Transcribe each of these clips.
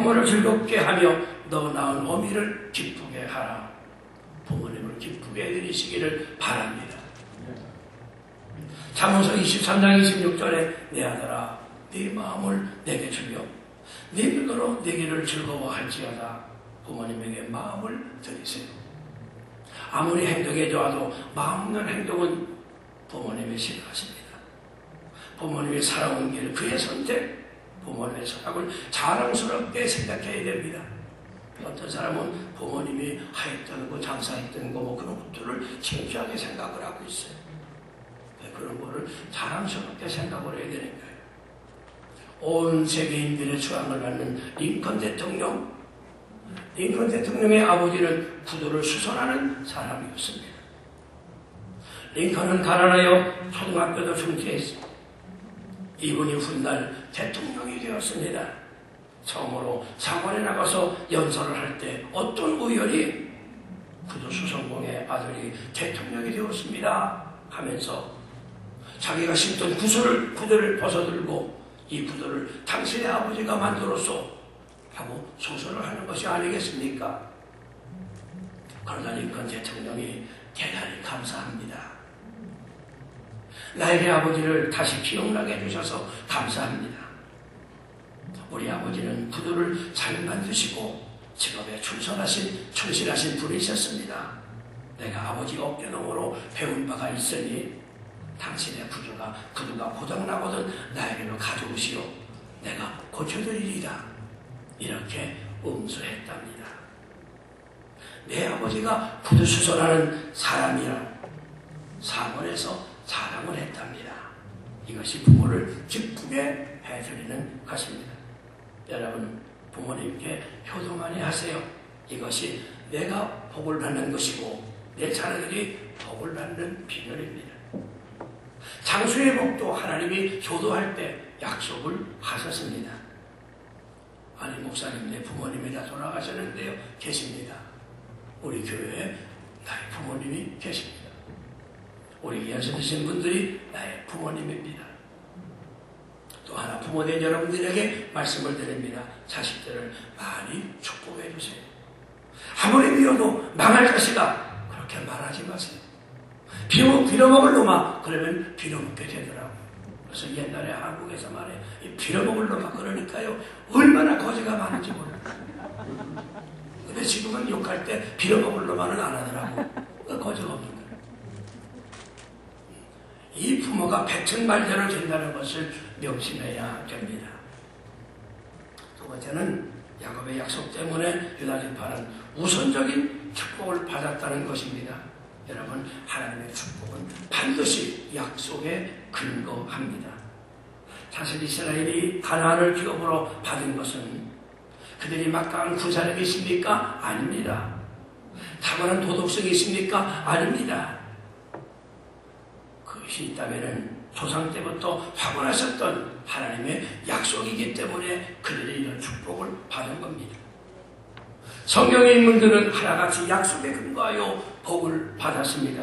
부모를 즐겁게 하며 너 낳은 어미를 기쁘게 하라. 부모님을 기쁘게 해드리시기를 바랍니다. 잠언서 23장 26절에 내 아들아 네 마음을 내게 주며 네 눈으로 내 길을 즐거워할지어다. 부모님에게 마음을 드리세요. 아무리 행동이 좋아도 마음 없는 행동은 부모님이 싫어하십니다. 부모님이 살아온 길, 그의 선택, 부모님의 선악을 자랑스럽게 생각해야 됩니다. 어떤 사람은 부모님이 하였던 거, 장사했던 거, 뭐 그런 것들을 진지하게 생각을 하고 있어요. 그런 거를 자랑스럽게 생각을 해야 되는 거예요. 온 세계인들의 추앙을 받는 링컨 대통령의 아버지는 구두를 수선하는 사람이었습니다. 링컨은 가난하여 초등학교도 중퇴했습니다. 이분이 훗날 대통령이 되었습니다. 처음으로 상원에 나가서 연설을 할 때 어떤 우연히 구두 수선공의 아들이 대통령이 되었습니다 하면서 자기가 신던 구두를 벗어들고 이 구두를 당신의 아버지가 만들었소 하고 소설을 하는 것이 아니겠습니까? 그러나 링컨 대통령이 대단히 감사합니다. 나에게 아버지를 다시 기억나게 해주셔서 감사합니다. 우리 아버지는 구두를 잘 만드시고 직업에 충실하신 분이셨습니다. 내가 아버지 어깨너머로 배운 바가 있으니 당신의 구두가 고장나거든 나에게로 가져오시오. 내가 고쳐드리리다. 이렇게 응수했답니다. 내 아버지가 구두 수선하는 사람이라 상원에서 자랑을 했답니다. 이것이 부모를 기쁘게 해드리는 것입니다. 여러분, 부모님께 효도 많이 하세요. 이것이 내가 복을 받는 것이고 내 자녀들이 복을 받는 비결입니다. 장수의 복도 하나님이 효도할 때 약속을 하셨습니다. 아니 목사님, 내 부모님이 다 돌아가셨는데요. 계십니다. 우리 교회에 나의 부모님이 계십니다. 우리 예수 드신 분들이 나의 부모님입니다. 또 하나 부모된 여러분들에게 말씀을 드립니다. 자식들을 많이 축복해 주세요. 아무리 비워도 망할 자식아 그렇게 말하지 마세요. 빌어먹을 놈아 그러면 빌어먹게 되더라고요. 그래서 옛날에 한국에서 말해 빌어먹을 놈아 그러니까요 얼마나 거지가 많은지 몰라요. 근데 지금은 욕할 때 빌어먹을 놈아는 안 하더라고. 거지가 없는 거예요. 이 부모가 백천발전을 된다는 것을 명심해야 됩니다. 두 번째는 야곱의 약속 때문에 유다지파는 우선적인 축복을 받았다는 것입니다. 여러분, 하나님의 축복은 반드시 약속에 근거합니다. 사실 이스라엘이 가나안을 기업으로 받은 것은 그들이 막강한 군사력이 있습니까? 아닙니다. 탁월한 도덕성이 있습니까? 아닙니다. 그것이 있다면 조상 때부터 확언하셨던 하나님의 약속이기 때문에 그들이 이런 축복을 받은 겁니다. 성경의 인물들은 하나같이 약속에 근거하여 복을 받았습니다.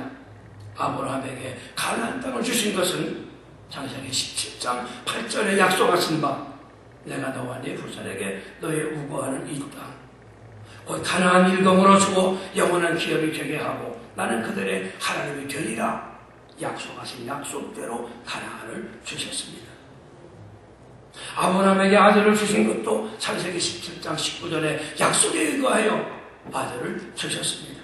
아브라함에게 가나안 땅을 주신 것은 창세기 17장 8절에 약속하신 바 내가 너와 네 후손에게 너의 우거하는 이 땅 곧 가나안 일동으로 주고 영원한 기업이 되게 하고 나는 그들의 하나님이 되리라. 약속하신 약속대로 가나안을 주셨습니다. 아브라함에게 아들을 주신 것도 창세기 17장 19절에 약속에 의거하여 아들을 주셨습니다.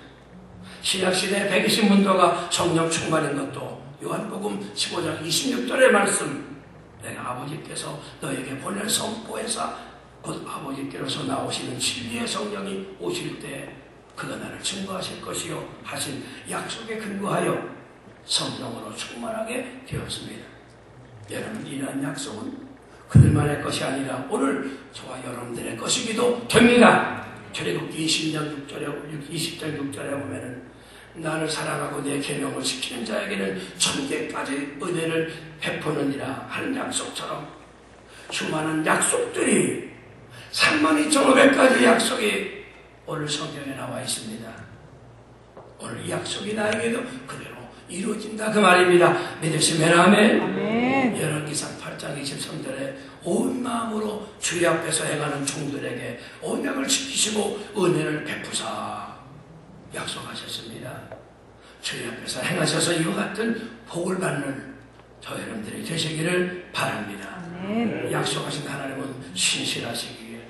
신약시대 120문도가 성령 충만인 것도 요한복음 15장 26절의 말씀 내가 아버지께서 너에게 보낼 선포회사 곧 아버지께로서 나오시는 진리의 성령이 오실 때 그가 나를 증거하실 것이요 하신 약속에 근거하여 성령으로 충만하게 되었습니다. 여러분, 이러한 약속은 그들만의 것이 아니라 오늘 저와 여러분들의 것이기도 됩니다. 출애굽기 20장 6절에 보면은 나를 사랑하고 내 계명을 지키는 자에게는 천대까지 은혜를 베푸느니라 하는 약속처럼 수많은 약속들이 32,500가지 약속이 오늘 성경에 나와 있습니다. 오늘 이 약속이 나에게도 그대로 이루어진다 그 말입니다. 믿으시면 아멘. 열왕기상 8장 23절에 온 마음으로 주의 앞에서 행하는 종들에게 언약을 지키시고 은혜를 베푸사 약속하셨습니다. 주의 앞에서 행하셔서 이와 같은 복을 받는 저 여러분들이 되시기를 바랍니다. 약속하신 하나님은 신실하시기에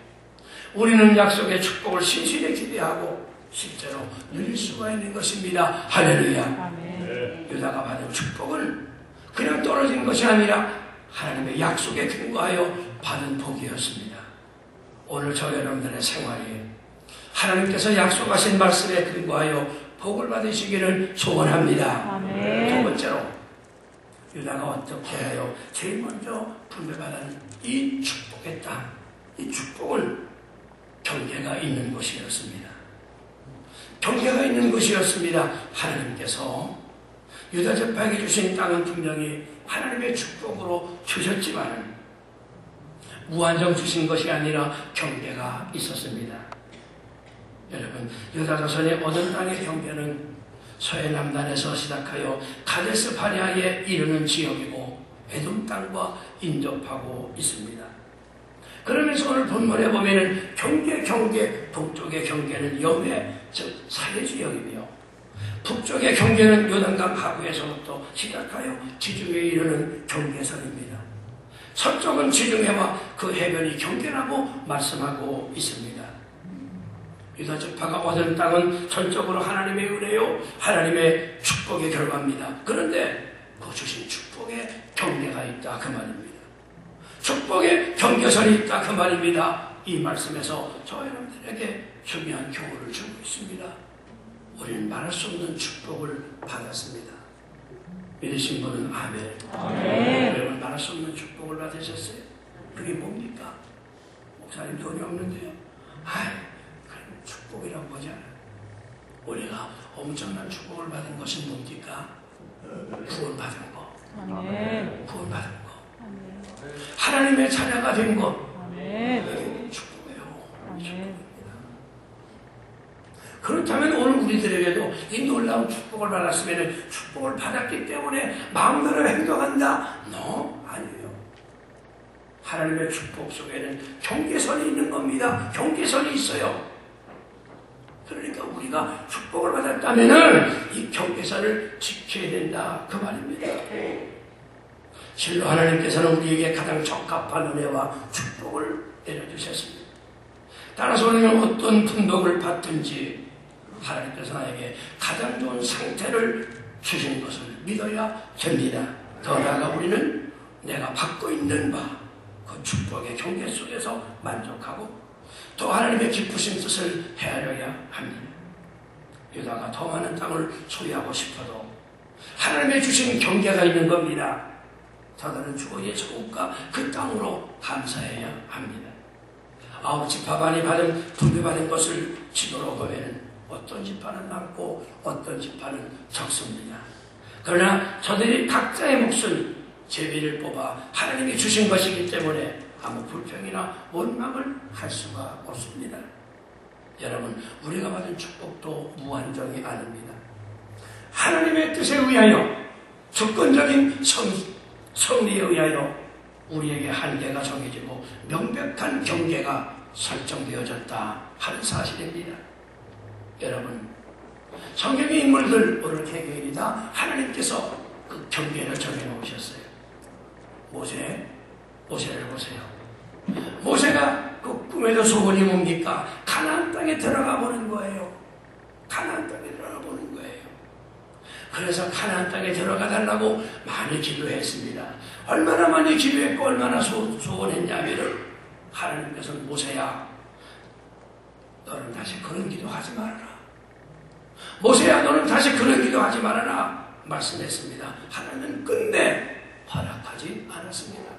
우리는 약속의 축복을 신실히 기대하고 실제로 누릴 수가 있는 것입니다. 할렐루야. 유다가 받은 축복은 그냥 떨어진 것이 아니라 하나님의 약속에 근거하여 받은 복이었습니다. 오늘 저 여러분들의 생활이 하나님께서 약속하신 말씀에 근거하여 복을 받으시기를 소원합니다. 두 번째로 유다가 어떻게 해요? 제일 먼저 분배받은 이 축복의 땅, 이 축복은 경계가 있는 곳이었습니다. 경계가 있는 곳이었습니다. 하나님께서 유다 지파에게 주신 땅은 분명히 하나님의 축복으로 주셨지만 무한정 주신 것이 아니라 경계가 있었습니다. 여러분, 유다 자손이 얻은 땅의 경계는 서해남단에서 시작하여 가데스 바네아에 이르는 지역이고 에돔 땅과 인접하고 있습니다. 그러면서 오늘 본문에 보면은 경계 동쪽의 경계는 여외 즉 사해지역이며 북쪽의 경계는 요단강 하구에서부터 시작하여 지중해에 이르는 경계선입니다. 서쪽은 지중해와 그 해변이 경계라고 말씀하고 있습니다. 유다 지파가 얻은 땅은 전적으로 하나님의 은혜요 하나님의 축복의 결과입니다. 그런데 그 주신 축복에 경계가 있다 그 말입니다. 축복의 경계선이 있다 그 말입니다. 이 말씀에서 저 여러분들에게 중요한 교훈을 주고 있습니다. 우리는 말할 수 없는 축복을 받았습니다. 믿으신 분은 아멘. 여러분 말할 수 없는 축복을 받으셨어요? 그게 뭡니까? 목사님 돈이 없는데요. 그럼 축복이라고 보잖아요. 우리가 엄청난 축복을 받은 것은 뭡니까? 구원받은 거. 구원받은 거. 하나님의 자녀가 된 것. 이게 축복이에요. 그렇다면 오늘 우리들에게도 이 놀라운 축복을 받았으면 축복을 받았기 때문에 마음대로 행동한다? 아니에요. 하나님의 축복 속에는 경계선이 있는 겁니다. 경계선이 있어요. 그러니까 우리가 축복을 받았다면 이 경계선을 지켜야 된다 그 말입니다. 실로 하나님께서는 우리에게 가장 적합한 은혜와 축복을 내려주셨습니다. 따라서 우리는 어떤 분복을 받든지 하나님께서 나에게 가장 좋은 상태를 주신 것을 믿어야 됩니다. 더 나아가 우리는 내가 받고 있는 그 축복의 경계 속에서 만족하고 또 하나님의 기쁘신 뜻을 헤아려야 합니다. 유다가 더 많은 땅을 소유하고 싶어도 하나님의 주신 경계가 있는 겁니다. 저들은 주의 소국과 그 땅으로 감사해야 합니다. 9지파만이 분배받은 것을 지도로 보면 어떤 지파는 많고 어떤 지파는 적습니다. 그러나 저들이 각자의 몫을 제비를 뽑아 하나님이 주신 것이기 때문에 아무 불평이나 원망을 할 수가 없습니다. 여러분, 우리가 받은 축복도 무한정이 아닙니다. 하나님의 뜻에 의하여 주권적인 성리에 의하여 우리에게 한계가 정해지고 명백한 경계가 설정되어졌다 하는 사실입니다. 여러분, 성경의 인물들 오늘 개개인이다 하나님께서 그 경계를 정해놓으셨어요. 모세를 보세요. 모세가 그 꿈에도 소원이 뭡니까? 가나안 땅에 들어가 보는 거예요. 가나안 땅에 들어가 보는 거예요. 그래서 가나안 땅에 들어가 달라고 많이 기도했습니다. 얼마나 많이 기도했고 얼마나 소원했냐면 하나님께서 모세야, 너는 다시 그런 기도하지 말아라. 모세야, 너는 다시 그런 기도하지 말아라 말씀했습니다. 하나님은 끝내 허락하지 않았습니다.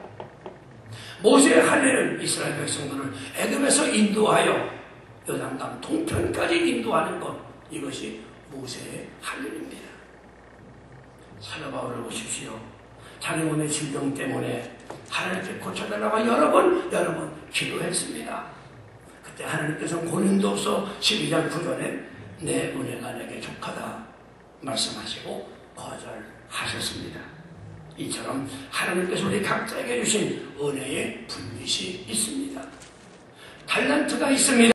모세의 할례는 이스라엘 백성들을 애굽에서 인도하여 요단강 동편까지 인도하는 것, 이것이 모세의 할례입니다. 사도 바울을 보십시오. 자기 몸의 질병 때문에 하나님께 고쳐달라고 여러 번 기도했습니다. 그때 하나님께서 고린도서 12장 9절에 내 은혜가 내게 족하다 말씀하시고 거절하셨습니다. 이처럼 하나님께서 우리 각자에게 주신 은혜의 분깃이 있습니다. 달란트가 있습니다.